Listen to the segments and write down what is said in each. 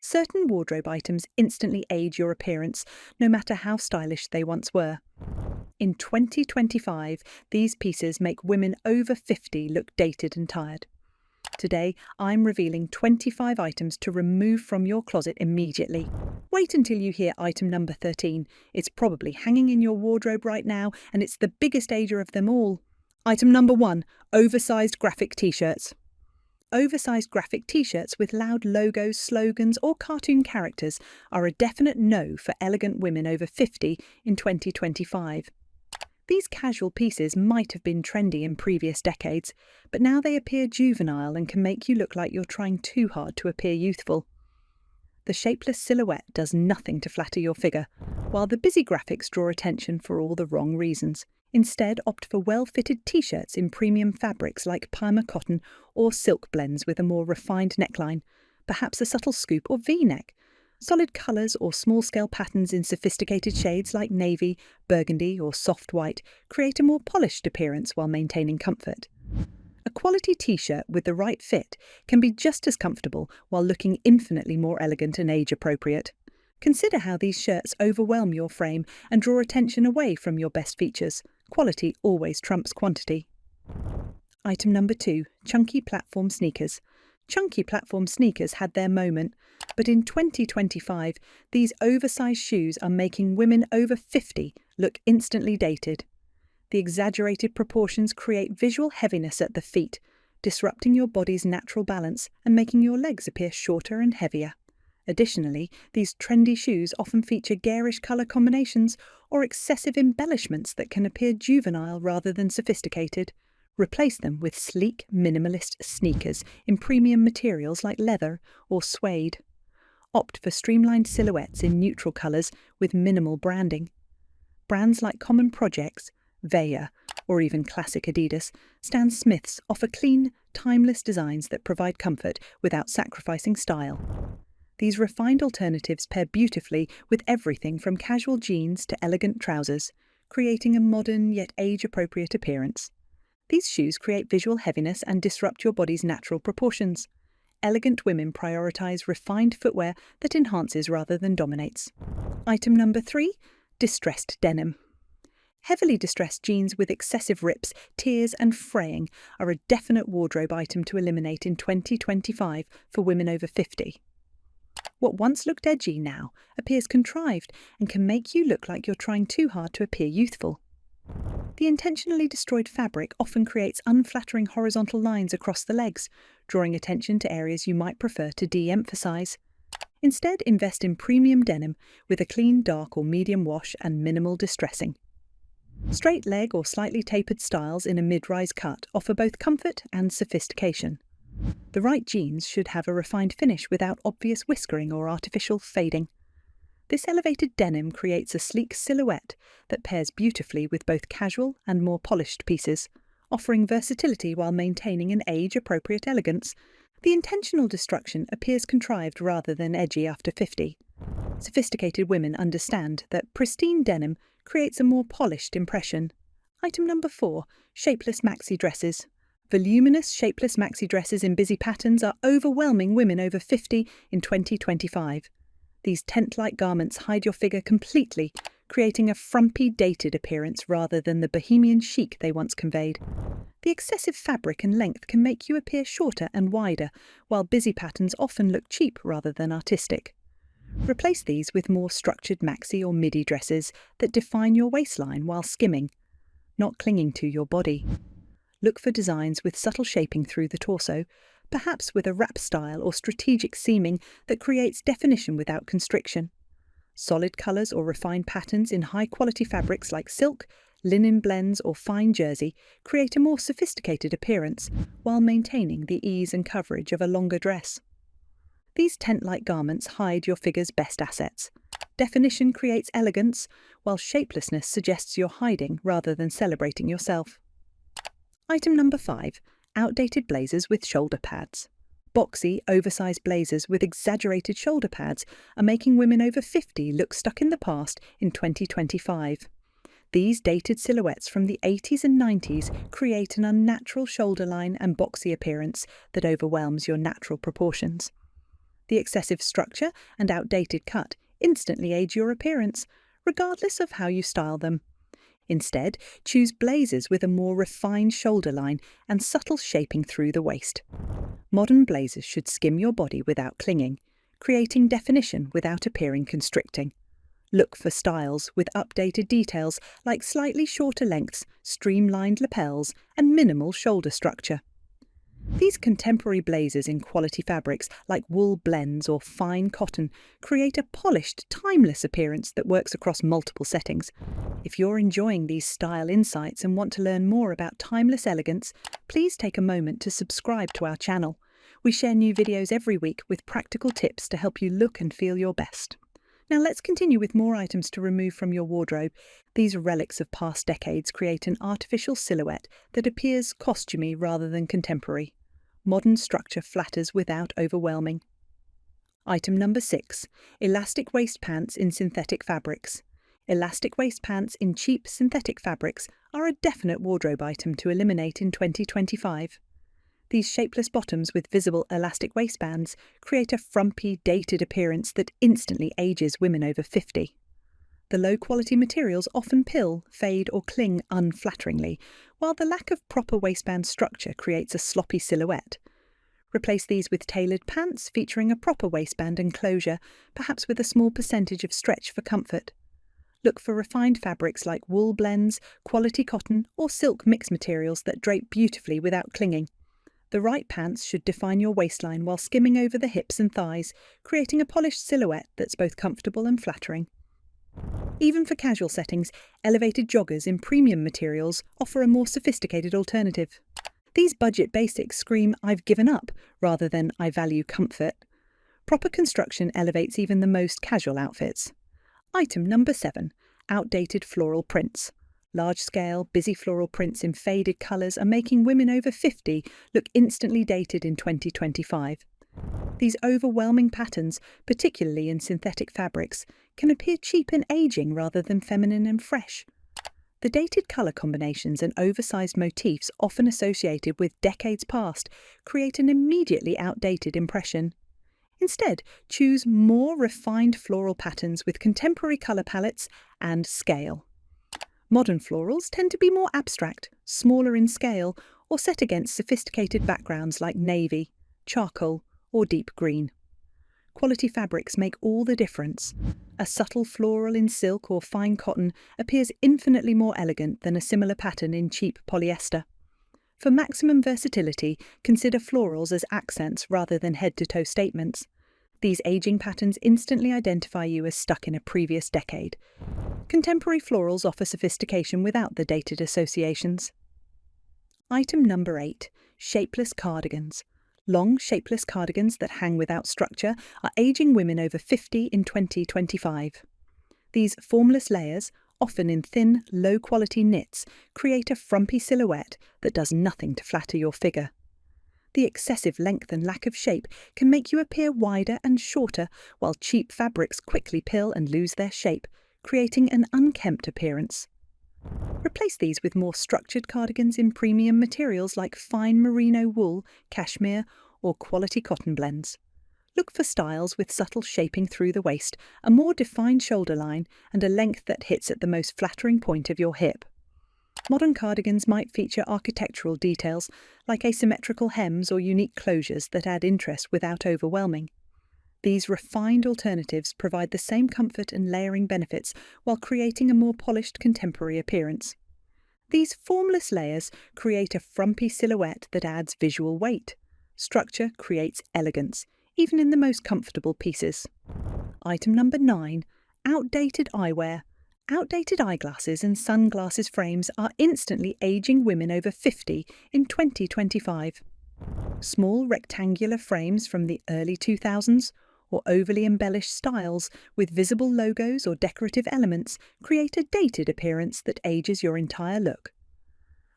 Certain wardrobe items instantly age your appearance, no matter how stylish they once were. In 2025, these pieces make women over 50 look dated and tired. Today, I'm revealing 25 items to remove from your closet immediately. Wait until you hear item number 13. It's probably hanging in your wardrobe right now, and it's the biggest ager of them all. Item number 1, oversized graphic t-shirts. Oversized graphic t-shirts with loud logos, slogans, or cartoon characters are a definite no for elegant women over 50 in 2025. These casual pieces might have been trendy in previous decades, but now they appear juvenile and can make you look like you're trying too hard to appear youthful. The shapeless silhouette does nothing to flatter your figure, while the busy graphics draw attention for all the wrong reasons. Instead, opt for well-fitted t-shirts in premium fabrics like Parma cotton or silk blends with a more refined neckline, perhaps a subtle scoop or V-neck. Solid colours or small-scale patterns in sophisticated shades like navy, burgundy or soft white create a more polished appearance while maintaining comfort. A quality t-shirt with the right fit can be just as comfortable while looking infinitely more elegant and age-appropriate. Consider how these shirts overwhelm your frame and draw attention away from your best features. Quality always trumps quantity. Item number 2, chunky platform sneakers. Chunky platform sneakers had their moment, but in 2025, these oversized shoes are making women over 50 look instantly dated. The exaggerated proportions create visual heaviness at the feet, disrupting your body's natural balance and making your legs appear shorter and heavier. Additionally, these trendy shoes often feature garish colour combinations or excessive embellishments that can appear juvenile rather than sophisticated. Replace them with sleek, minimalist sneakers in premium materials like leather or suede. Opt for streamlined silhouettes in neutral colours with minimal branding. Brands like Common Projects, Veja, or even classic Adidas, Stan Smiths offer clean, timeless designs that provide comfort without sacrificing style. These refined alternatives pair beautifully with everything from casual jeans to elegant trousers, creating a modern yet age-appropriate appearance. These shoes create visual heaviness and disrupt your body's natural proportions. Elegant women prioritise refined footwear that enhances rather than dominates. Item number 3, distressed denim. Heavily distressed jeans with excessive rips, tears and fraying are a definite wardrobe item to eliminate in 2025 for women over 50. What once looked edgy now appears contrived and can make you look like you're trying too hard to appear youthful. The intentionally destroyed fabric often creates unflattering horizontal lines across the legs, drawing attention to areas you might prefer to de-emphasize. Instead, invest in premium denim with a clean, dark or medium wash and minimal distressing. Straight leg or slightly tapered styles in a mid-rise cut offer both comfort and sophistication. The right jeans should have a refined finish without obvious whiskering or artificial fading. This elevated denim creates a sleek silhouette that pairs beautifully with both casual and more polished pieces, offering versatility while maintaining an age-appropriate elegance. The intentional destruction appears contrived rather than edgy after 50. Sophisticated women understand that pristine denim creates a more polished impression. Item number 4, shapeless maxi dresses. Voluminous, shapeless maxi dresses in busy patterns are overwhelming women over 50 in 2025. These tent-like garments hide your figure completely, creating a frumpy, dated appearance rather than the bohemian chic they once conveyed. The excessive fabric and length can make you appear shorter and wider, while busy patterns often look cheap rather than artistic. Replace these with more structured maxi or midi dresses that define your waistline while skimming, not clinging to your body. Look for designs with subtle shaping through the torso, perhaps with a wrap style or strategic seaming that creates definition without constriction. Solid colours or refined patterns in high-quality fabrics like silk, linen blends or fine jersey create a more sophisticated appearance while maintaining the ease and coverage of a longer dress. These tent-like garments hide your figure's best assets. Definition creates elegance, while shapelessness suggests you're hiding rather than celebrating yourself. Item number 5, outdated blazers with shoulder pads. Boxy, oversized blazers with exaggerated shoulder pads are making women over 50 look stuck in the past in 2025. These dated silhouettes from the 80s and 90s create an unnatural shoulder line and boxy appearance that overwhelms your natural proportions. The excessive structure and outdated cut instantly age your appearance, regardless of how you style them. Instead, choose blazers with a more refined shoulder line and subtle shaping through the waist. Modern blazers should skim your body without clinging, creating definition without appearing constricting. Look for styles with updated details like slightly shorter lengths, streamlined lapels, and minimal shoulder structure. These contemporary blazers in quality fabrics like wool blends or fine cotton create a polished, timeless appearance that works across multiple settings. If you're enjoying these style insights and want to learn more about timeless elegance, please take a moment to subscribe to our channel. We share new videos every week with practical tips to help you look and feel your best. Now let's continue with more items to remove from your wardrobe. These relics of past decades create an artificial silhouette that appears costumey rather than contemporary. Modern structure flatters without overwhelming. Item number 6. Elastic waist pants in synthetic fabrics. Elastic waist pants in cheap synthetic fabrics are a definite wardrobe item to eliminate in 2025. These shapeless bottoms with visible elastic waistbands create a frumpy, dated appearance that instantly ages women over 50. The low-quality materials often pill, fade or cling unflatteringly, while the lack of proper waistband structure creates a sloppy silhouette. Replace these with tailored pants featuring a proper waistband and closure, perhaps with a small percentage of stretch for comfort. Look for refined fabrics like wool blends, quality cotton or silk mix materials that drape beautifully without clinging. The right pants should define your waistline while skimming over the hips and thighs, creating a polished silhouette that's both comfortable and flattering. Even for casual settings, elevated joggers in premium materials offer a more sophisticated alternative. These budget basics scream "I've given up" rather than "I value comfort." Proper construction elevates even the most casual outfits. Item number 7. Outdated floral prints. Large-scale, busy floral prints in faded colours are making women over 50 look instantly dated in 2025. These overwhelming patterns, particularly in synthetic fabrics, can appear cheap and aging rather than feminine and fresh. The dated colour combinations and oversized motifs often associated with decades past create an immediately outdated impression. Instead, choose more refined floral patterns with contemporary colour palettes and scale. Modern florals tend to be more abstract, smaller in scale, or set against sophisticated backgrounds like navy, charcoal, or deep green. Quality fabrics make all the difference. A subtle floral in silk or fine cotton appears infinitely more elegant than a similar pattern in cheap polyester. For maximum versatility, consider florals as accents rather than head-to-toe statements. These aging patterns instantly identify you as stuck in a previous decade. Contemporary florals offer sophistication without the dated associations. Item number 8. Shapeless cardigans. Long, shapeless cardigans that hang without structure are aging women over 50 in 2025. These formless layers, often in thin, low-quality knits, create a frumpy silhouette that does nothing to flatter your figure. The excessive length and lack of shape can make you appear wider and shorter, while cheap fabrics quickly pill and lose their shape, creating an unkempt appearance. Replace these with more structured cardigans in premium materials like fine merino wool, cashmere, or quality cotton blends. Look for styles with subtle shaping through the waist, a more defined shoulder line, and a length that hits at the most flattering point of your hip. Modern cardigans might feature architectural details like asymmetrical hems or unique closures that add interest without overwhelming. These refined alternatives provide the same comfort and layering benefits while creating a more polished contemporary appearance. These formless layers create a frumpy silhouette that adds visual weight. Structure creates elegance, even in the most comfortable pieces. Item number 9. Outdated eyewear. Outdated eyeglasses and sunglasses frames are instantly aging women over 50 in 2025. Small rectangular frames from the early 2000s or overly embellished styles with visible logos or decorative elements create a dated appearance that ages your entire look.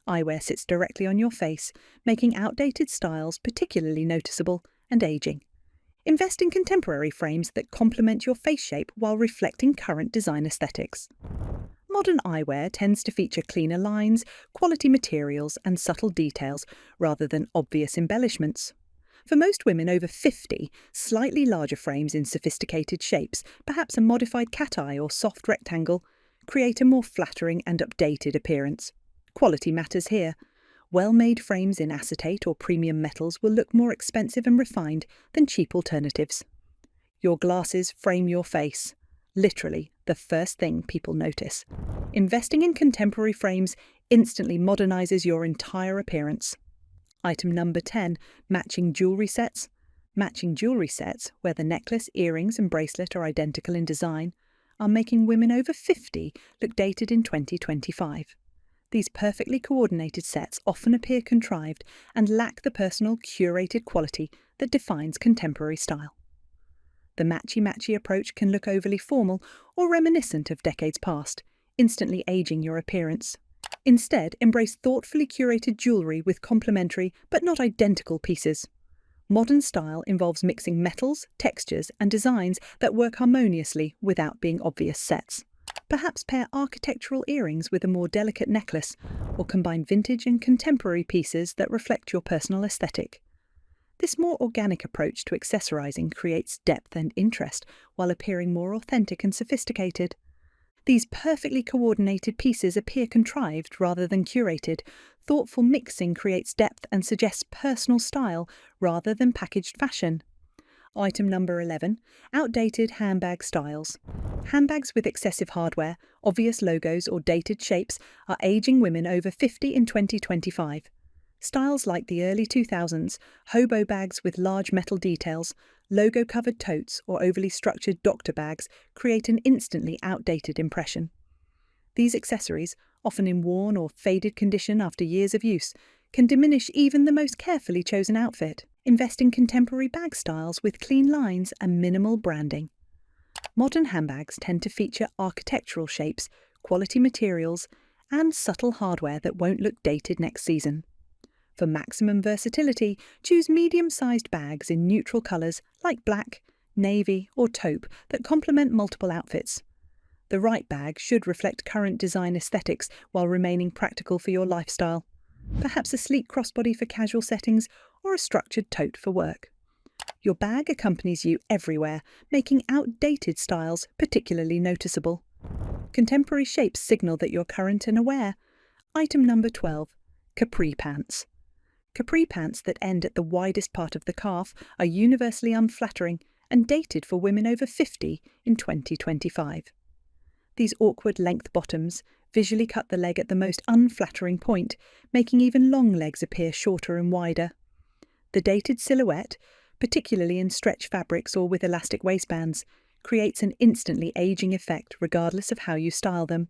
Eyewear sits directly on your face, making outdated styles particularly noticeable and aging. Invest in contemporary frames that complement your face shape while reflecting current design aesthetics. Modern eyewear tends to feature cleaner lines, quality materials, and subtle details rather than obvious embellishments. For most women over 50, slightly larger frames in sophisticated shapes, perhaps a modified cat eye or soft rectangle, create a more flattering and updated appearance. Quality matters here. Well-made frames in acetate or premium metals will look more expensive and refined than cheap alternatives. Your glasses frame your face. Literally, the first thing people notice. Investing in contemporary frames instantly modernizes your entire appearance. Item number 10, matching jewelry sets. Matching jewelry sets, where the necklace, earrings and bracelet are identical in design, are making women over 50 look dated in 2025. These perfectly coordinated sets often appear contrived and lack the personal, curated quality that defines contemporary style. The matchy-matchy approach can look overly formal or reminiscent of decades past, instantly aging your appearance. Instead, embrace thoughtfully curated jewellery with complementary but not identical pieces. Modern style involves mixing metals, textures and designs that work harmoniously without being obvious sets. Perhaps pair architectural earrings with a more delicate necklace, or combine vintage and contemporary pieces that reflect your personal aesthetic. This more organic approach to accessorizing creates depth and interest while appearing more authentic and sophisticated. These perfectly coordinated pieces appear contrived rather than curated. Thoughtful mixing creates depth and suggests personal style rather than packaged fashion. Item number 11, outdated handbag styles. Handbags with excessive hardware, obvious logos or dated shapes are aging women over 50 in 2025. Styles like the early 2000s, hobo bags with large metal details, logo-covered totes or overly structured doctor bags create an instantly outdated impression. These accessories, often in worn or faded condition after years of use, can diminish even the most carefully chosen outfit. Invest in contemporary bag styles with clean lines and minimal branding. Modern handbags tend to feature architectural shapes, quality materials, and subtle hardware that won't look dated next season. For maximum versatility, choose medium-sized bags in neutral colours like black, navy or taupe that complement multiple outfits. The right bag should reflect current design aesthetics while remaining practical for your lifestyle. Perhaps a sleek crossbody for casual settings or a structured tote for work. Your bag accompanies you everywhere, making outdated styles particularly noticeable. Contemporary shapes signal that you're current and aware. Item number 12, Capri Pants. Capri pants that end at the widest part of the calf are universally unflattering and dated for women over 50 in 2025. These awkward length bottoms visually cut the leg at the most unflattering point, making even long legs appear shorter and wider. The dated silhouette, particularly in stretch fabrics or with elastic waistbands, creates an instantly aging effect regardless of how you style them.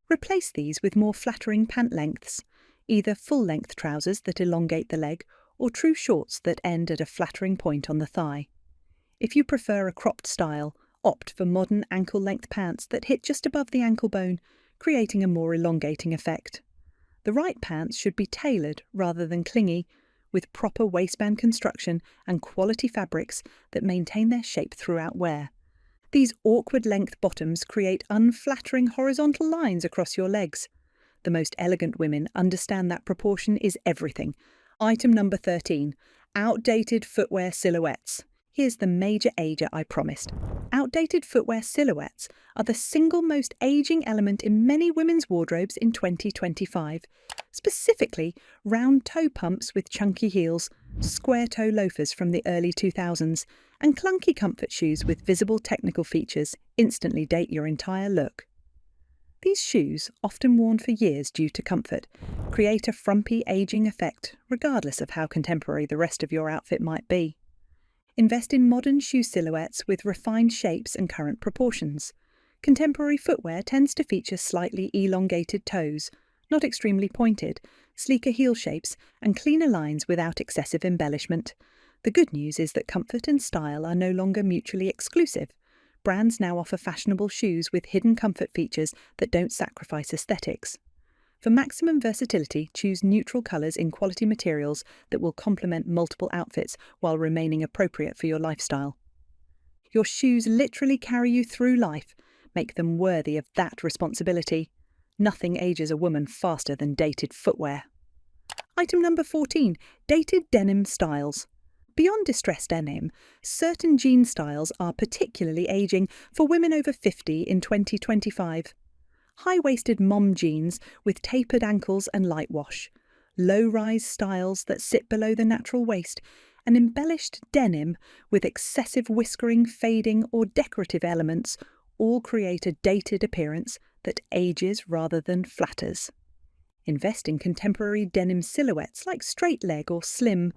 Replace these with more flattering pant lengths, either full-length trousers that elongate the leg or true shorts that end at a flattering point on the thigh. If you prefer a cropped style, opt for modern ankle-length pants that hit just above the ankle bone, creating a more elongating effect. The right pants should be tailored rather than clingy, with proper waistband construction and quality fabrics that maintain their shape throughout wear. These awkward length bottoms create unflattering horizontal lines across your legs. The most elegant women understand that proportion is everything. Item number 13, outdated footwear silhouettes. Here's the major ager I promised. Outdated footwear silhouettes are the single most aging element in many women's wardrobes in 2025. Specifically, round toe pumps with chunky heels, square toe loafers from the early 2000s, and clunky comfort shoes with visible technical features instantly date your entire look. These shoes, often worn for years due to comfort, create a frumpy aging effect regardless of how contemporary the rest of your outfit might be. Invest in modern shoe silhouettes with refined shapes and current proportions. Contemporary footwear tends to feature slightly elongated toes, not extremely pointed, sleeker heel shapes, and cleaner lines without excessive embellishment. The good news is that comfort and style are no longer mutually exclusive. Brands now offer fashionable shoes with hidden comfort features that don't sacrifice aesthetics. For maximum versatility, choose neutral colours in quality materials that will complement multiple outfits while remaining appropriate for your lifestyle. Your shoes literally carry you through life. Make them worthy of that responsibility. Nothing ages a woman faster than dated footwear. Item number 14, dated denim styles. Beyond distressed denim, certain jean styles are particularly aging for women over 50 in 2025. High-waisted mom jeans with tapered ankles and light wash, low-rise styles that sit below the natural waist, and embellished denim with excessive whiskering, fading, or decorative elements all create a dated appearance that ages rather than flatters. Invest in contemporary denim silhouettes like straight leg or slim,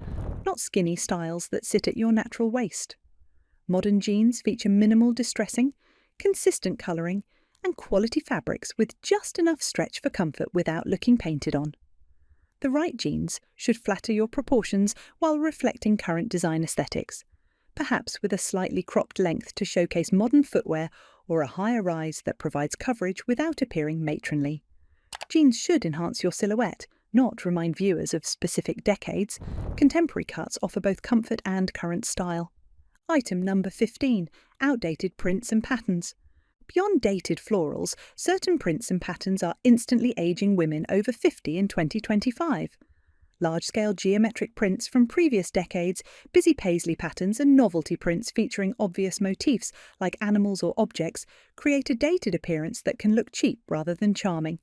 not skinny styles that sit at your natural waist. Modern jeans feature minimal distressing, consistent colouring, and quality fabrics with just enough stretch for comfort without looking painted on. The right jeans should flatter your proportions while reflecting current design aesthetics, perhaps with a slightly cropped length to showcase modern footwear or a higher rise that provides coverage without appearing matronly. Jeans should enhance your silhouette, not remind viewers of specific decades. Contemporary cuts offer both comfort and current style. Item number 15. Outdated prints and patterns. Beyond dated florals, certain prints and patterns are instantly aging women over 50 in 2025. Large-scale geometric prints from previous decades, busy paisley patterns and novelty prints featuring obvious motifs like animals or objects create a dated appearance that can look cheap rather than charming.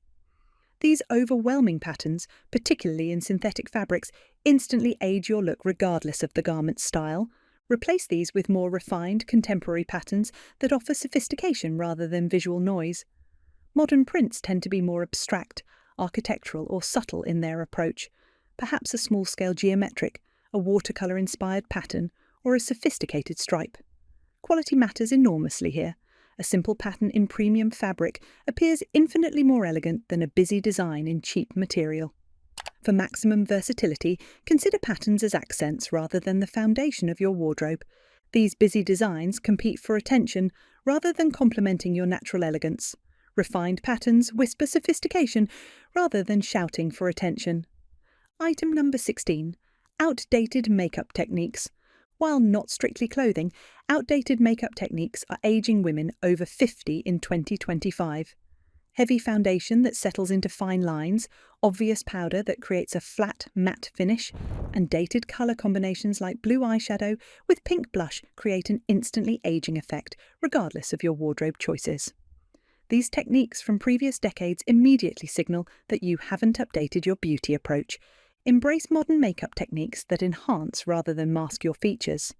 These overwhelming patterns, particularly in synthetic fabrics, instantly age your look regardless of the garment's style. Replace these with more refined, contemporary patterns that offer sophistication rather than visual noise. Modern prints tend to be more abstract, architectural or subtle in their approach, perhaps a small-scale geometric, a watercolour-inspired pattern, or a sophisticated stripe. Quality matters enormously here. A simple pattern in premium fabric appears infinitely more elegant than a busy design in cheap material. For maximum versatility, consider patterns as accents rather than the foundation of your wardrobe. These busy designs compete for attention rather than complementing your natural elegance. Refined patterns whisper sophistication rather than shouting for attention. Item number 16. Outdated makeup techniques. While not strictly clothing, outdated makeup techniques are aging women over 50 in 2025. Heavy foundation that settles into fine lines, obvious powder that creates a flat, matte finish, and dated colour combinations like blue eyeshadow with pink blush create an instantly aging effect, regardless of your wardrobe choices. These techniques from previous decades immediately signal that you haven't updated your beauty approach. Embrace modern makeup techniques that enhance rather than mask your features.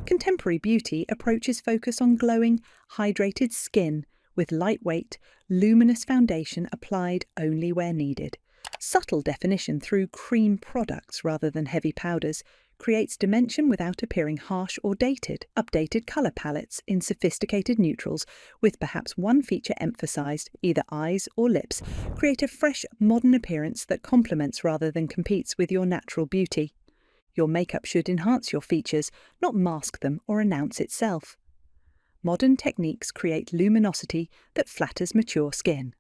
Contemporary beauty approaches focus on glowing, hydrated skin with lightweight, luminous foundation applied only where needed. Subtle definition through cream products rather than heavy powders creates dimension without appearing harsh or dated. Updated colour palettes in sophisticated neutrals, with perhaps one feature emphasised, either eyes or lips, create a fresh, modern appearance that complements rather than competes with your natural beauty. Your makeup should enhance your features, not mask them or announce itself. Modern techniques create luminosity that flatters mature skin.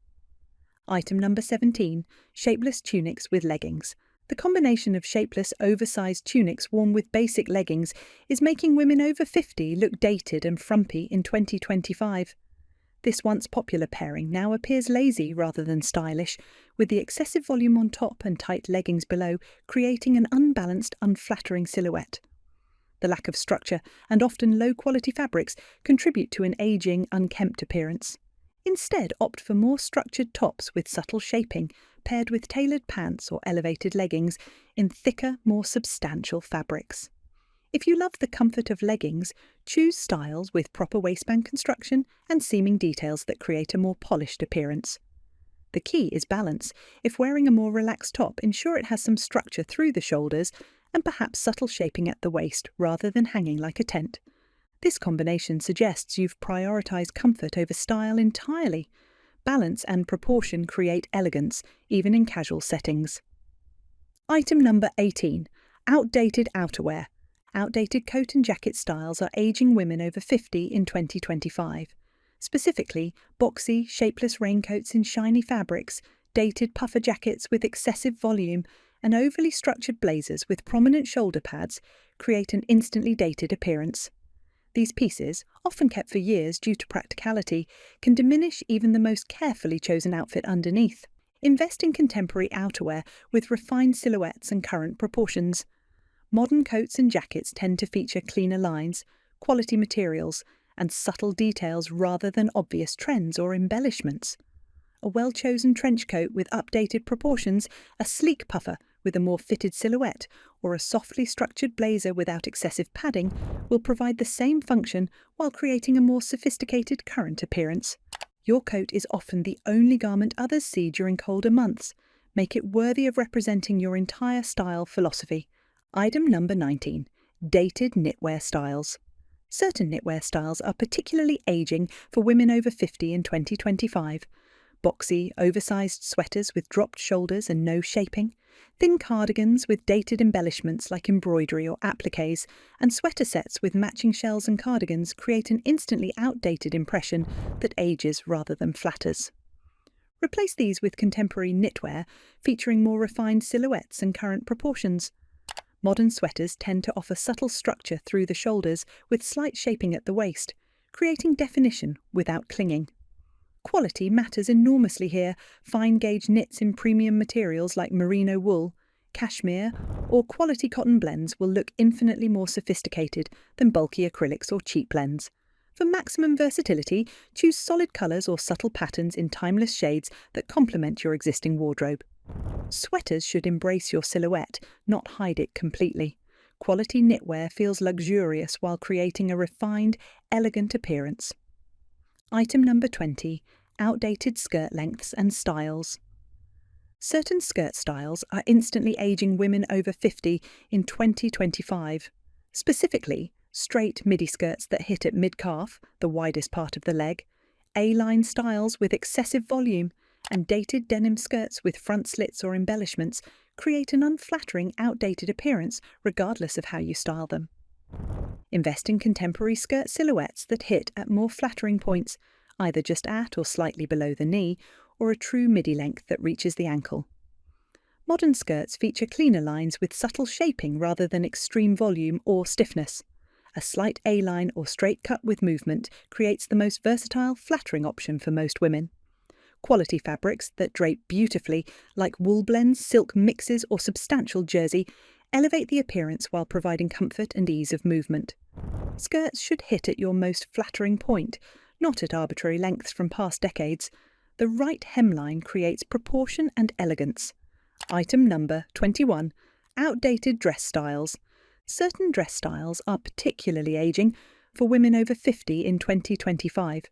Item number 17. Shapeless tunics with leggings. The combination of shapeless, oversized tunics worn with basic leggings is making women over 50 look dated and frumpy in 2025. This once popular pairing now appears lazy rather than stylish, with the excessive volume on top and tight leggings below creating an unbalanced, unflattering silhouette. The lack of structure and often low-quality fabrics contribute to an aging, unkempt appearance. Instead, opt for more structured tops with subtle shaping, paired with tailored pants or elevated leggings in thicker, more substantial fabrics. If you love the comfort of leggings, choose styles with proper waistband construction and seaming details that create a more polished appearance. The key is balance. If wearing a more relaxed top, ensure it has some structure through the shoulders and perhaps subtle shaping at the waist rather than hanging like a tent. This combination suggests you've prioritised comfort over style entirely. Balance and proportion create elegance, even in casual settings. Item number 18. Outdated outerwear. Outdated coat and jacket styles are aging women over 50 in 2025. Specifically, boxy, shapeless raincoats in shiny fabrics, dated puffer jackets with excessive volume, and overly structured blazers with prominent shoulder pads create an instantly dated appearance. These pieces, often kept for years due to practicality, can diminish even the most carefully chosen outfit underneath. Invest in contemporary outerwear with refined silhouettes and current proportions. Modern coats and jackets tend to feature cleaner lines, quality materials, and subtle details rather than obvious trends or embellishments. A well-chosen trench coat with updated proportions, a sleek puffer with a more fitted silhouette, or a softly structured blazer without excessive padding will provide the same function while creating a more sophisticated current appearance. Your coat is often the only garment others see during colder months. Make it worthy of representing your entire style philosophy. Item number 19. Dated knitwear styles. Certain knitwear styles are particularly aging for women over 50 in 2025. Boxy, oversized sweaters with dropped shoulders and no shaping, thin cardigans with dated embellishments like embroidery or appliques, and sweater sets with matching shells and cardigans create an instantly outdated impression that ages rather than flatters. Replace these with contemporary knitwear, featuring more refined silhouettes and current proportions. Modern sweaters tend to offer subtle structure through the shoulders with slight shaping at the waist, creating definition without clinging. Quality matters enormously here. Fine-gauge knits in premium materials like merino wool, cashmere, or quality cotton blends will look infinitely more sophisticated than bulky acrylics or cheap blends. For maximum versatility, choose solid colours or subtle patterns in timeless shades that complement your existing wardrobe. Sweaters should embrace your silhouette, not hide it completely. Quality knitwear feels luxurious while creating a refined, elegant appearance. Item number 20. Outdated skirt lengths and styles. Certain skirt styles are instantly aging women over 50 in 2025. Specifically, straight midi skirts that hit at mid-calf, the widest part of the leg, A-line styles with excessive volume, and dated denim skirts with front slits or embellishments create an unflattering, outdated appearance regardless of how you style them. Invest in contemporary skirt silhouettes that hit at more flattering points, either just at or slightly below the knee, or a true midi length that reaches the ankle. Modern skirts feature cleaner lines with subtle shaping rather than extreme volume or stiffness. A slight A-line or straight cut with movement creates the most versatile, flattering option for most women. Quality fabrics that drape beautifully, like wool blends, silk mixes, or substantial jersey, elevate the appearance while providing comfort and ease of movement. Skirts should hit at your most flattering point, not at arbitrary lengths from past decades. The right hemline creates proportion and elegance. Item number 21. Outdated dress styles. Certain dress styles are particularly aging for women over 50 in 2025.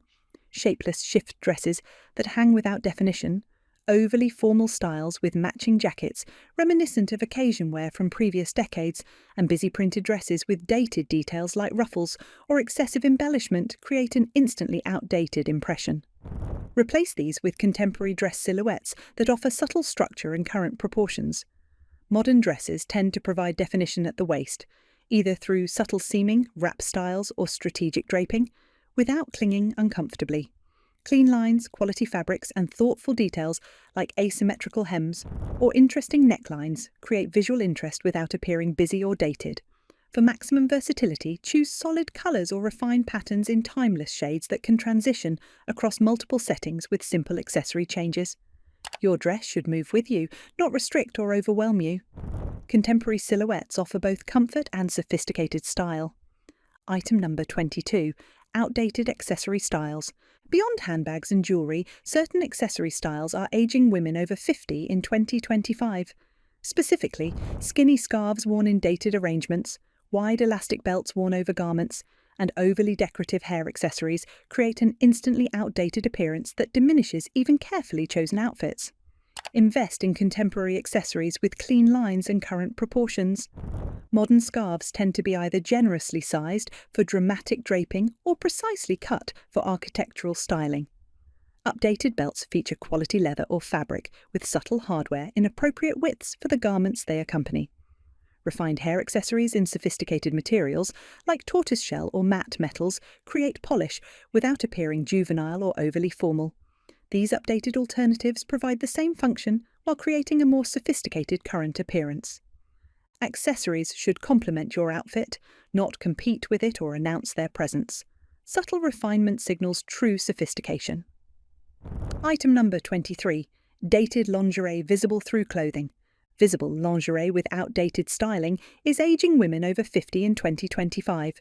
Shapeless shift dresses that hang without definition, overly formal styles with matching jackets reminiscent of occasion wear from previous decades, and busy printed dresses with dated details like ruffles or excessive embellishment create an instantly outdated impression. Replace these with contemporary dress silhouettes that offer subtle structure and current proportions. Modern dresses tend to provide definition at the waist, either through subtle seaming, wrap styles, or strategic draping, without clinging uncomfortably. Clean lines, quality fabrics, and thoughtful details like asymmetrical hems or interesting necklines create visual interest without appearing busy or dated. For maximum versatility, choose solid colours or refined patterns in timeless shades that can transition across multiple settings with simple accessory changes. Your dress should move with you, not restrict or overwhelm you. Contemporary silhouettes offer both comfort and sophisticated style. Item number 22. Outdated accessory styles. Beyond handbags and jewellery, certain accessory styles are aging women over 50 in 2025. Specifically, skinny scarves worn in dated arrangements, wide elastic belts worn over garments, and overly decorative hair accessories create an instantly outdated appearance that diminishes even carefully chosen outfits. Invest in contemporary accessories with clean lines and current proportions. Modern scarves tend to be either generously sized for dramatic draping or precisely cut for architectural styling. Updated belts feature quality leather or fabric with subtle hardware in appropriate widths for the garments they accompany. Refined hair accessories in sophisticated materials, like tortoiseshell or matte metals, create polish without appearing juvenile or overly formal. These updated alternatives provide the same function while creating a more sophisticated current appearance. Accessories should complement your outfit, not compete with it or announce their presence. Subtle refinement signals true sophistication. Item number 23. Dated lingerie visible through clothing. Visible lingerie with outdated styling is aging women over 50 in 2025.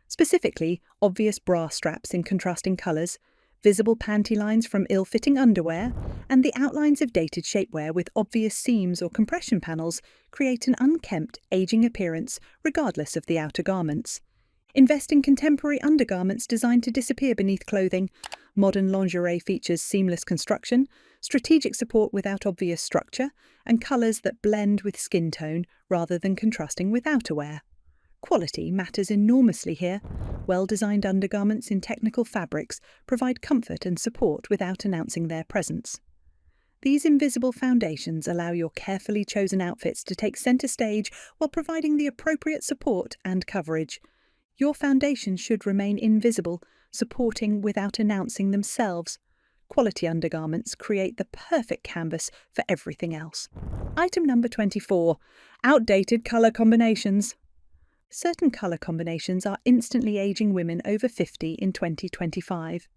Specifically, obvious bra straps in contrasting colours, visible panty lines from ill-fitting underwear, and the outlines of dated shapewear with obvious seams or compression panels create an unkempt, aging appearance regardless of the outer garments. Invest in contemporary undergarments designed to disappear beneath clothing. Modern lingerie features seamless construction, strategic support without obvious structure, and colours that blend with skin tone rather than contrasting with outerwear. Quality matters enormously here. Well-designed undergarments in technical fabrics provide comfort and support without announcing their presence. These invisible foundations allow your carefully chosen outfits to take centre stage while providing the appropriate support and coverage. Your foundations should remain invisible, supporting without announcing themselves. Quality undergarments create the perfect canvas for everything else. Item number 24. Outdated colour combinations. Certain colour combinations are instantly aging women over 50 in 2025.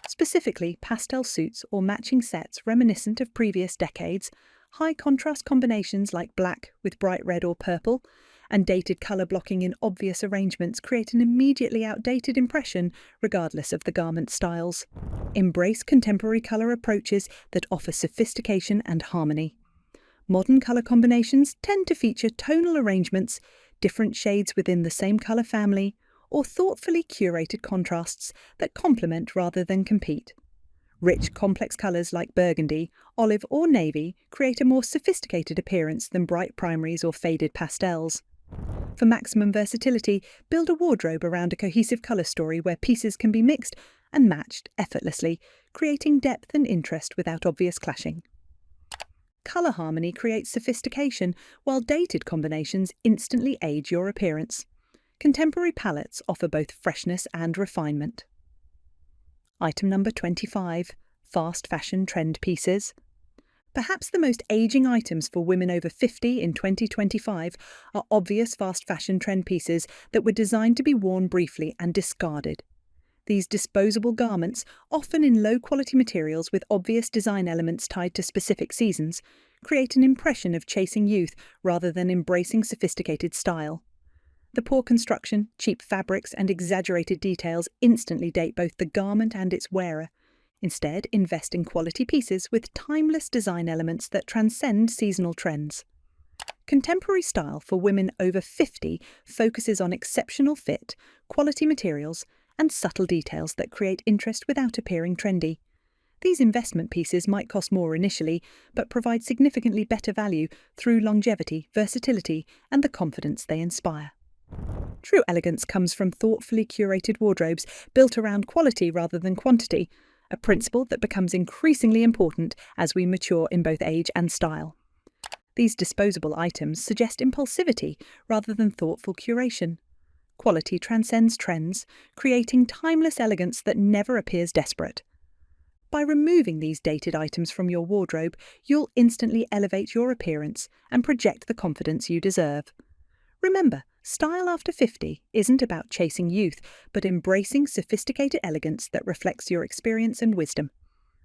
Specifically, pastel suits or matching sets reminiscent of previous decades, high contrast combinations like black with bright red or purple, and dated colour blocking in obvious arrangements create an immediately outdated impression regardless of the garment styles. Embrace contemporary colour approaches that offer sophistication and harmony. Modern colour combinations tend to feature tonal arrangements, different shades within the same colour family, or thoughtfully curated contrasts that complement rather than compete. Rich, complex colours like burgundy, olive or navy create a more sophisticated appearance than bright primaries or faded pastels. For maximum versatility, build a wardrobe around a cohesive colour story where pieces can be mixed and matched effortlessly, creating depth and interest without obvious clashing. Colour harmony creates sophistication, while dated combinations instantly age your appearance. Contemporary palettes offer both freshness and refinement. Item number 25. Fast fashion trend pieces. Perhaps the most aging items for women over 50 in 2025 are obvious fast fashion trend pieces that were designed to be worn briefly and discarded. These disposable garments, often in low-quality materials with obvious design elements tied to specific seasons, create an impression of chasing youth rather than embracing sophisticated style. The poor construction, cheap fabrics, and exaggerated details instantly date both the garment and its wearer. Instead, invest in quality pieces with timeless design elements that transcend seasonal trends. Contemporary style for women over 50 focuses on exceptional fit, quality materials, and subtle details that create interest without appearing trendy. These investment pieces might cost more initially, but provide significantly better value through longevity, versatility, and the confidence they inspire. True elegance comes from thoughtfully curated wardrobes built around quality rather than quantity, a principle that becomes increasingly important as we mature in both age and style. These disposable items suggest impulsivity rather than thoughtful curation. Quality transcends trends, creating timeless elegance that never appears desperate. By removing these dated items from your wardrobe, you'll instantly elevate your appearance and project the confidence you deserve. Remember, style after 50 isn't about chasing youth, but embracing sophisticated elegance that reflects your experience and wisdom.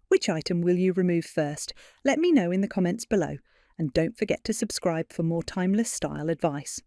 Which item will you remove first? Let me know in the comments below, and don't forget to subscribe for more timeless style advice.